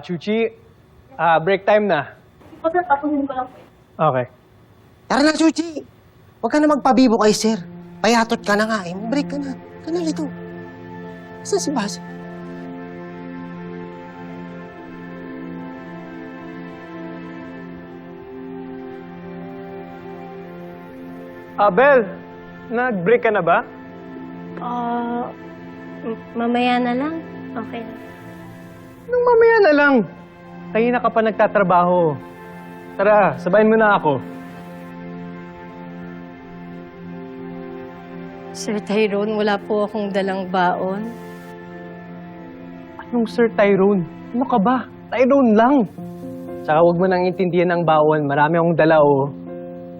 Chuchi, break time na. Po, sir, tapusin ko lang po. Okay. Tara na, Chuchi. Huwag ka na magpabibo kay sir. Payatot ka na nga eh. Break ka na. Ka na rito. Saan si Bas? Bel, nag-break ka na ba? Mamaya na lang. Okay na. Nung mamaya na lang. Kanina ka pa nagtatrabaho. Tara, sabayin mo na ako. Sir Tyrone, wala po akong dalang baon. Anong Sir Tyrone? Ano ka ba? Tyrone lang. Saka huwag mo nang intindihan ng bawon. Marami akong dala, oh.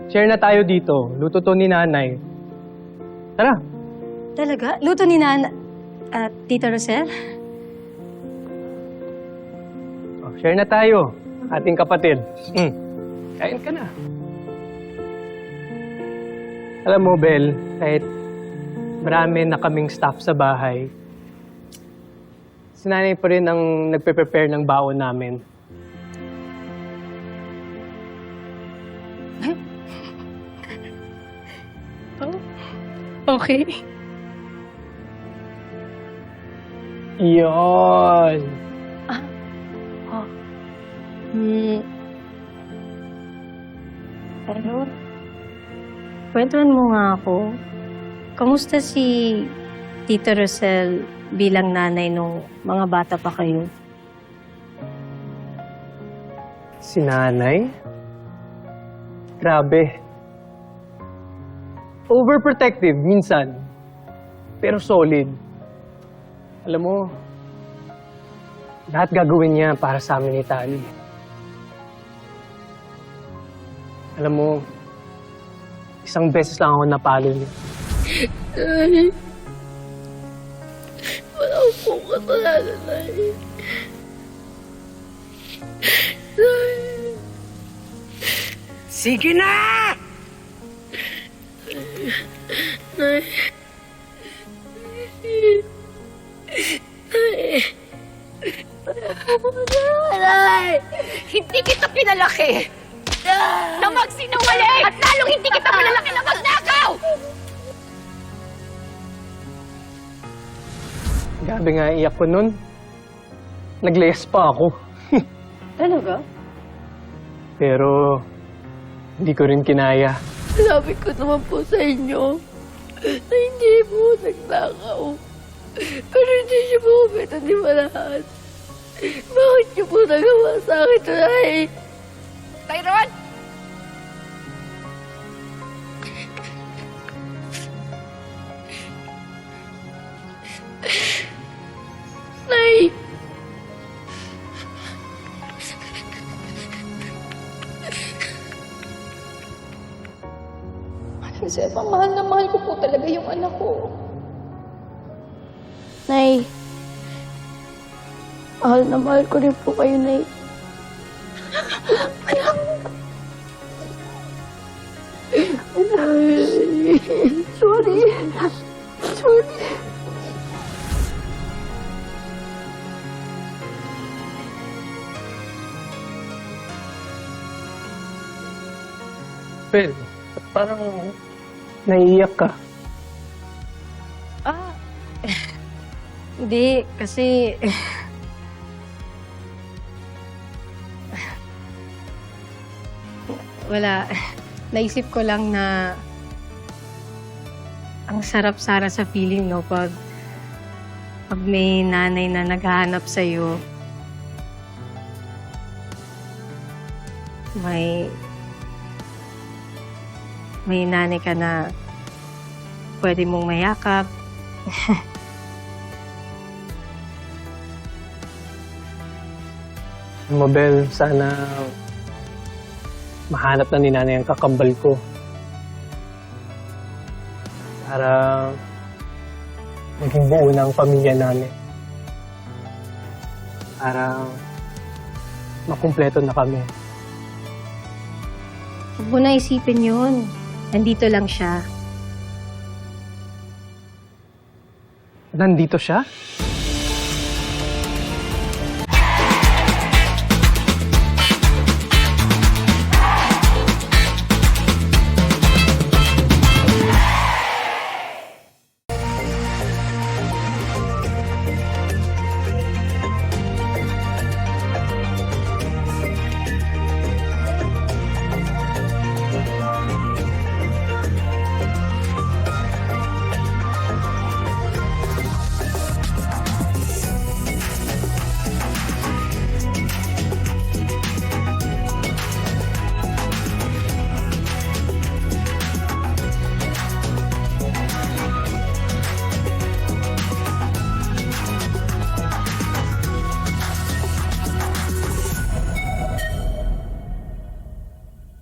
Share na tayo dito. Luto to ni nanay. Tara. Talaga? Luto ni Nana at Tita Rosel? Oh, share na tayo. Ating kapatid. Kain ka na. Alam mo, Bel, kahit marami na kaming staff sa bahay, si nanay pa rin ang nagpe-prepare ng baon namin. Okay. Yun. Pero, kwentuhan mo nga ako. Kamusta si Tita Rosel bilang nanay nung mga bata pa kayo? Si nanay? Grabe. Overprotective minsan. Pero solid. Alam mo, lahat gagawin niya para sa amin ni Tali. Alam mo, isang beses lang ako napalo niya. Nay, wala akong kasalanan, Nay. Nay. Sige na! Nay. Nay. Hindi kita pinalaki na magsinungaling at lalong hindi kita pinalaki na magnakaw! Grabe nga iyak ko nun. Naglayas pa ako. Talaga? Pero, hindi ko rin kinaya. Sabi ko naman po sa inyo na hindi po nagnakaw. Pero hindi niyo po pinaniwalaan. Bakit niyo po nagawa sa akin, Nay? Tyrone! Nay! Sir, mahal na mahal ko po talaga yung anak ko. Nay, mahal na mahal ko rin po kayo, Nay. Anak! Sorry. Sorry. Bel, parang naiiyak ka. Hindi, kasi... Wala. Naisip ko lang na ang sarap-sara sa feeling, no? Pag may nanay na naghahanap sa'yo, may nanay ka na pwede mong mayakap. Mabel, sana mahanap na ni nanay ang kakambal ko. Para maging buo na ang pamilya namin. Para makumpleto na kami. Huwag mo na isipin yun. Nandito lang siya. Nandito siya?